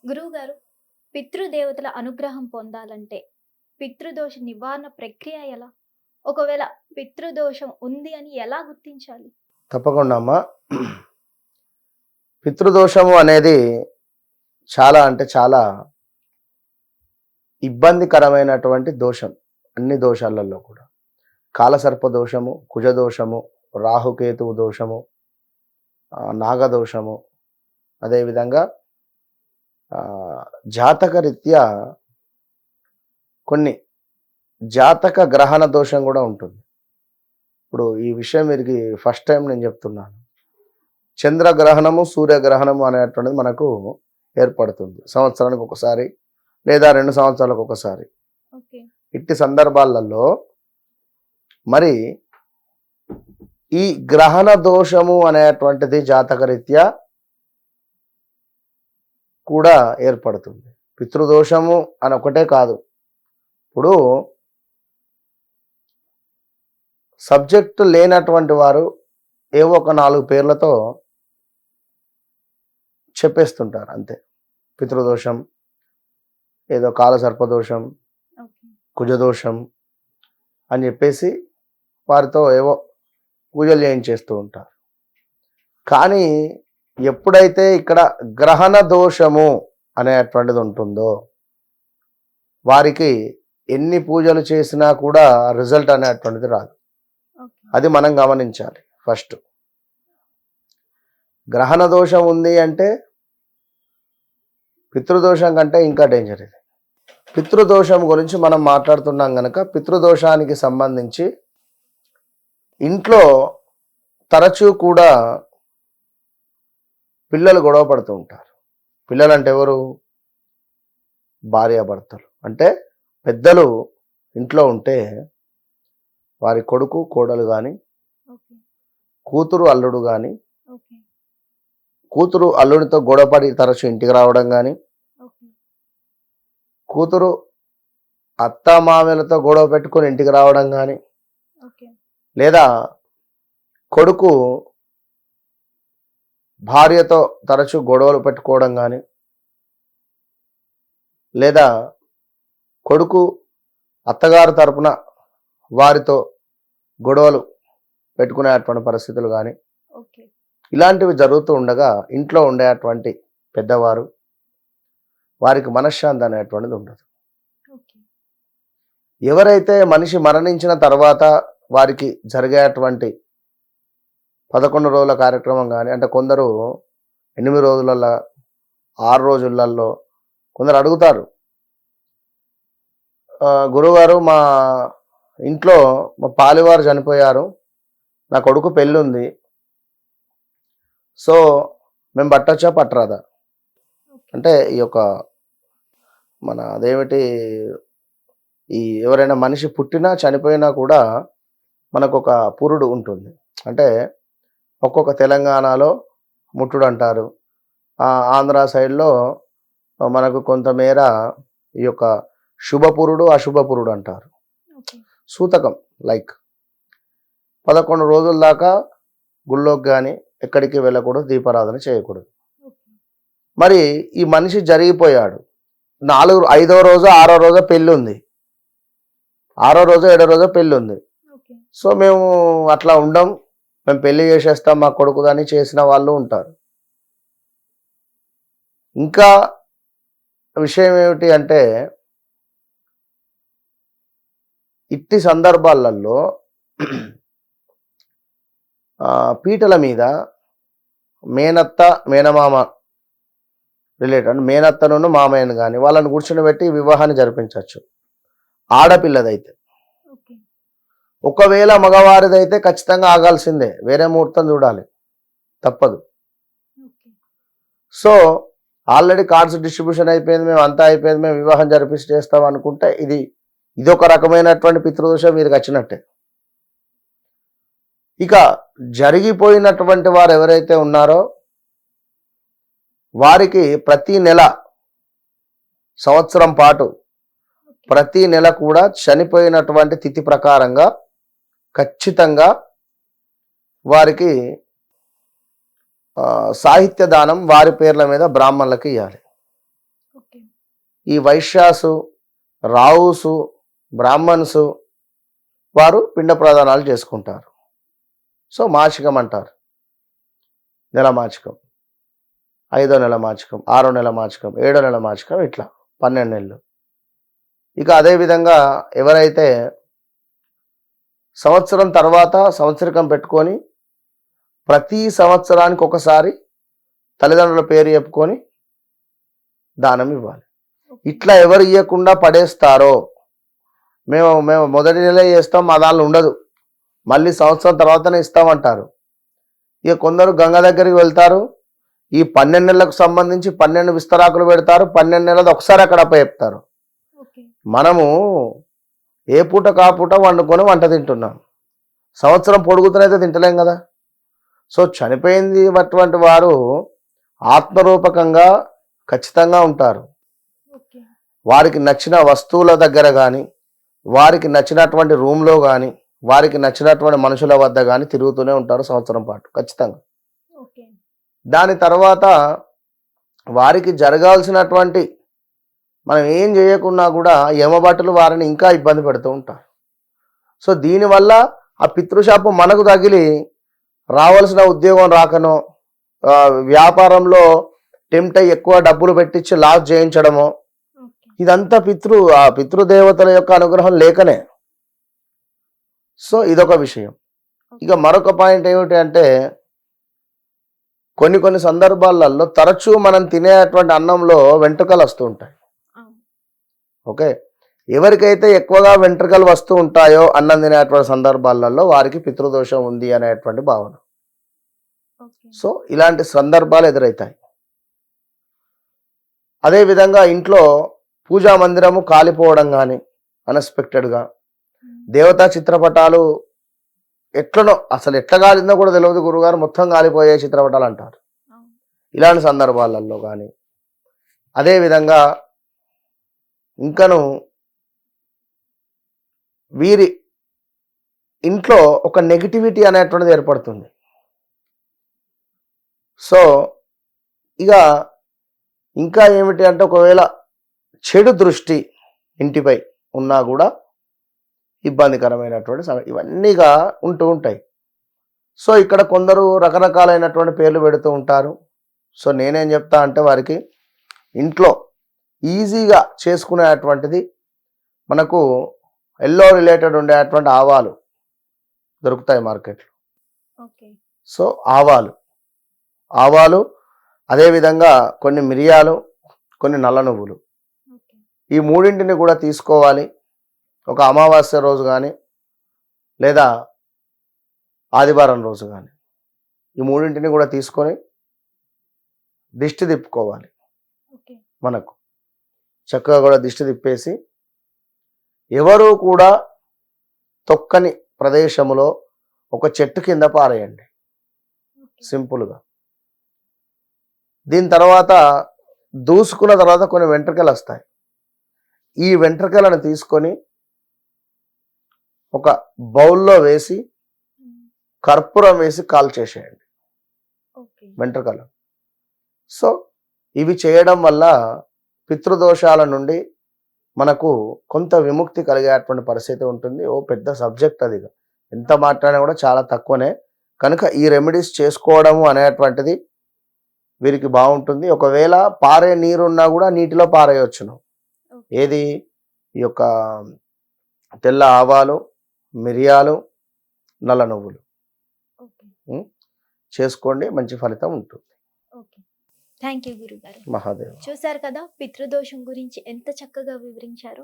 గురువుగారు, పితృదేవతల అనుగ్రహం పొందాలంటే పితృదోష నివారణ ప్రక్రియ ఎలా? ఒకవేళ పితృదోషం ఉంది అని ఎలా గుర్తించాలి? తప్పకుండా అమ్మా. పితృదోషము అనేది చాలా అంటే చాలా ఇబ్బందికరమైనటువంటి దోషం. అన్ని దోషాలలో కూడా కాలసర్ప దోషము, కుజదోషము, రాహుకేతువు దోషము, నాగదోషము, అదేవిధంగా జాతకరీత్యా కొన్ని జాతక గ్రహణ దోషం కూడా ఉంటుంది. ఇప్పుడు ఈ విషయం వీరికి ఫస్ట్ టైం నేను చెప్తున్నాను. చంద్రగ్రహణము, సూర్యగ్రహణము అనేటువంటిది మనకు ఏర్పడుతుంది సంవత్సరానికి ఒకసారి లేదా 2 సంవత్సరాలకు ఒకసారి. ఇట్టి సందర్భాలలో మరి ఈ గ్రహణ దోషము అనేటువంటిది జాతకరీత్యా కూడా ఏర్పడుతుంది. పితృదోషము అని ఒకటే కాదు. ఇప్పుడు సబ్జెక్టు లేనటువంటి వారు ఏవో ఒక 4 పేర్లతో చెప్పేస్తుంటారు అంతే. పితృదోషం, ఏదో కాలసర్పదోషం, కుజదోషం అని చెప్పేసి వారితో ఏవో పూజలు చేయించేస్తూ ఉంటారు. కానీ ఎప్పుడైతే ఇక్కడ గ్రహణ దోషము అనేటువంటిది ఉంటుందో వారికి ఎన్ని పూజలు చేసినా కూడా రిజల్ట్ అనేటువంటిది రాదు. అది మనం గమనించాలి. ఫస్ట్ గ్రహణ దోషం ఉంది అంటే పితృదోషం కంటే ఇంకా డేంజర్ ఇది. పితృదోషం గురించి మనం మాట్లాడుతున్నాం కనుక పితృదోషానికి సంబంధించి ఇంట్లో తరచూ కూడా పిల్లలు గొడవ పడుతూ ఉంటారు. పిల్లలు అంటే ఎవరు? భార్యాభర్తలు. అంటే పెద్దలు ఇంట్లో ఉంటే వారి కొడుకు కోడలు కానీ, కూతురు అల్లుడు కానీ, కూతురు అల్లుడితో గొడవపడి తరచు ఇంటికి రావడం కానీ, కూతురు అత్తామామలతో గొడవ పెట్టుకొని ఇంటికి రావడం కానీ, లేదా కొడుకు భార్యతో తరచు గొడవలు పెట్టుకోవడం కానీ, లేదా కొడుకు అత్తగారు తరపున వారితో గొడవలు పెట్టుకునేటువంటి పరిస్థితులు కానీ ఇలాంటివి జరుగుతూ ఉండగా ఇంట్లో ఉండేటువంటి పెద్దవారు వారికి మనశ్శాంతి అనేటువంటిది ఉండదు. ఎవరైతే మనిషి మరణించిన తర్వాత వారికి జరిగేటువంటి 11 రోజుల కార్యక్రమం కానీ, అంటే కొందరు 8 రోజులలో 6 రోజులలో కొందరు అడుగుతారు, గురువుగారు మా ఇంట్లో మా పాలివారు చనిపోయారు, నా కొడుకు పెళ్ళి ఉంది, సో మేము పట్టొచ్చా పట్టరాదా అంటే ఈ యొక్క మన అదేమిటి ఈ ఎవరైనా మనిషి పుట్టినా చనిపోయినా కూడా మనకు ఒక పురుడు ఉంటుంది. అంటే ఒక్కొక్క తెలంగాణలో ముట్టుడు అంటారు, ఆంధ్ర సైడ్లో మనకు కొంతమేర ఈ యొక్క శుభపురుడు అశుభపురుడు అంటారు. సూతకం లైక్ 11 రోజుల దాకా గుళ్ళోకి కానీ ఎక్కడికి వెళ్ళకూడదు, దీపారాధన చేయకూడదు. మరి ఈ మనిషి జరిగిపోయాడు, 5వ రోజు 6వ రోజు పెళ్ళి ఉంది, 6వ రోజు 7వ రోజు పెళ్ళి ఉంది, సో మేము అట్లా ఉండం, మేము పెళ్లి చేసేస్తాం మా కొడుకుదని చేసిన వాళ్ళు ఉంటారు. ఇంకా విషయం ఏమిటి అంటే ఇట్టి సందర్భాలలో పీటల మీద మేనత్త మేనమామ రిలేటెడ్ మేనత్తను మామయ్యను కానీ వాళ్ళని కూర్చొని పెట్టి వివాహాన్ని జరిపించవచ్చు ఆడపిల్లదైతే. ఒకవేళ మగవారిదైతే ఖచ్చితంగా ఆగాల్సిందే, వేరే ముహూర్తం చూడాలి, తప్పదు. సో ఆల్రెడీ కార్డ్స్ డిస్ట్రిబ్యూషన్ అయిపోయింది, మేము అంతా అయిపోయింది, మేము వివాహం చేస్తాం అనుకుంటే ఇదొక రకమైనటువంటి పితృదోషం వీరికి వచ్చినట్టే. ఇక జరిగిపోయినటువంటి వారు ఎవరైతే ఉన్నారో వారికి ప్రతి నెల సంవత్సరం పాటు ప్రతి నెల కూడా చనిపోయినటువంటి తిథి ప్రకారంగా ఖచ్చితంగా వారికి సాహిత్య దానం వారి పేర్ల మీద బ్రాహ్మణులకు ఇవ్వాలి. ఈ వైశ్యాసు, రావుసు, బ్రాహ్మణ్సు వారు పిండ ప్రదానాలు చేసుకుంటారు. సో మాసికం అంటారు. నెల మాసికం, 5వ నెల మాసికం, 6వ నెల మాసికం, 7వ నెల మాసికం, ఇట్లా 12 నెలలు. ఇక అదేవిధంగా ఎవరైతే సంవత్సరం తర్వాత సంవత్సరికం పెట్టుకొని ప్రతి సంవత్సరానికి ఒకసారి తల్లిదండ్రుల పేరు చెప్పుకొని దానం ఇవ్వాలి. ఇట్లా ఎవరు ఇవ్వకుండా పడేస్తారో, మేము మొదటి నెల చేస్తాం, మా దానిలో ఉండదు, మళ్ళీ సంవత్సరం తర్వాతనే ఇస్తామంటారు. ఇక కొందరు గంగ దగ్గరికి వెళ్తారు, ఈ 12 నెలలకు సంబంధించి 12 విస్తరాకులు పెడతారు, 12 నెలలు ఒకసారి అక్కడ చెప్తారు. మనము ఏ పూట కాపూట వండుకొని వంట తింటున్నాం, సంవత్సరం పొడుగుతూనైతే తింటలేం కదా. సో చనిపోయింది అటువంటి వారు ఆత్మరూపకంగా ఖచ్చితంగా ఉంటారు. వారికి నచ్చిన వస్తువుల దగ్గర కానీ, వారికి నచ్చినటువంటి రూమ్లో కానీ, వారికి నచ్చినటువంటి మనుషుల వద్ద కానీ తిరుగుతూనే ఉంటారు సంవత్సరం పాటు ఖచ్చితంగా. దాని తర్వాత వారికి జరగాల్సినటువంటి మనం ఏం చేయకున్నా కూడా యమభటులు వారిని ఇంకా ఇబ్బంది పెడుతూ ఉంటారు. సో దీనివల్ల ఆ పితృశాపం మనకు తగిలి రావాల్సిన ఉద్యోగం రాకనో, వ్యాపారంలో టెంప్ట్ అయ్యి ఎక్కువ డబ్బులు పెట్టించి లాస్ చేయించడమో, ఇదంతా ఆ పితృదేవతల యొక్క అనుగ్రహం లేకనే. సో ఇదొక విషయం. ఇక మరొక పాయింట్ ఏమిటి అంటే, కొన్ని సందర్భాలలో తరచూ మనం తినేటువంటి అన్నంలో వెంట్రుకలు వస్తూ ఉంటాయి. ఓకే, ఎవరికైతే ఎక్కువగా వెంట్రుకలు వస్తూ ఉంటాయో అన్నం తినేటువంటి సందర్భాలలో వారికి పితృదోషం ఉంది అనేటువంటి భావన. సో ఇలాంటి సందర్భాలు ఎదురవుతాయి. అదేవిధంగా ఇంట్లో పూజా మందిరము కాలిపోవడం కానీ అన్ఎక్స్పెక్టెడ్గా, దేవతా చిత్రపటాలు ఎట్లనో అసలు ఎట్లా కాలిందో కూడా తెలియదు, గురుగారు మొత్తం కాలిపోయే చిత్రపటాలు అంటారు. ఇలాంటి సందర్భాలలో కానీ, అదేవిధంగా ఇంకను వీరి ఇంట్లో ఒక నెగిటివిటీ అనేటువంటిది ఏర్పడుతుంది. సో ఇక ఇంకా ఏమిటి అంటే, ఒకవేళ చెడు దృష్టి ఇంటిపై ఉన్నా కూడా ఇబ్బందికరమైనటువంటి ఇవన్నీగా ఉంటూ ఉంటాయి. సో ఇక్కడ కొందరు రకరకాలైనటువంటి పేర్లు పెడుతూ ఉంటారు. సో నేనేం చెప్తా అంటే, వారికి ఇంట్లో ఈజీగా చేసుకునేటువంటిది మనకు ఎల్లో రిలేటెడ్ ఉండేటువంటి ఆవాలు దొరుకుతాయి మార్కెట్లో. సో ఆవాలు, అదేవిధంగా కొన్ని మిరియాలు, కొన్ని నల్ల నువ్వులు, ఈ మూడింటిని కూడా తీసుకోవాలి. ఒక అమావాస్య రోజు కానీ లేదా ఆదివారం రోజు కానీ ఈ మూడింటిని కూడా తీసుకొని దిష్టి తిప్పుకోవాలి. మనకు చక్కగా కూడా దిష్టి తిప్పేసి, ఎవరు కూడా తొక్కని ప్రదేశంలో ఒక చెట్టు కింద పారేయండి సింపుల్గా. దీని తర్వాత దూసుకున్న తర్వాత కొన్ని వెంట్రుకలు వస్తాయి. ఈ వెంట్రుకలను తీసుకొని ఒక బౌల్లో వేసి కర్పూరం వేసి కాల్చేసేయండి వెంట్రుకలు. సో ఇవి చేయడం వల్ల పితృదోషాల నుండి మనకు కొంత విముక్తి కలిగేటువంటి పరిస్థితి ఉంటుంది. పెద్ద సబ్జెక్ట్ అది, ఎంత మాట్లాడినా కూడా చాలా తక్కువనే. కనుక ఈ రెమెడీస్ చేసుకోవడము అనేటువంటిది వీరికి బాగుంటుంది. ఒకవేళ పారే నీరున్నా కూడా నీటిలో పారేయవచ్చును. ఏది, ఈ యొక్క తెల్ల ఆవాలు, మిరియాలు, నల్ల నువ్వులు చేసుకోండి, మంచి ఫలితం ఉంటుంది. థ్యాంక్ యూ గురుగారు. మహాదేవ్. చూశారు కదా, పితృదోషం గురించి ఎంత చక్కగా వివరించారో.